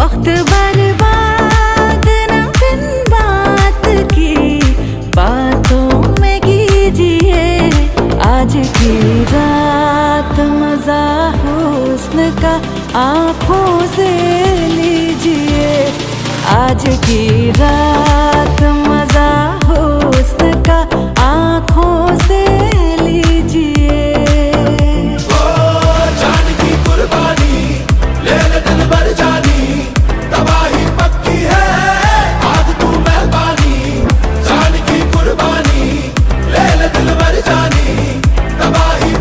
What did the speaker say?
वक्त बर्बाद न बिन बात की बातों में कीजिए। आज की रात मजा हुस्न का आँखों से लीजिए। आज की रात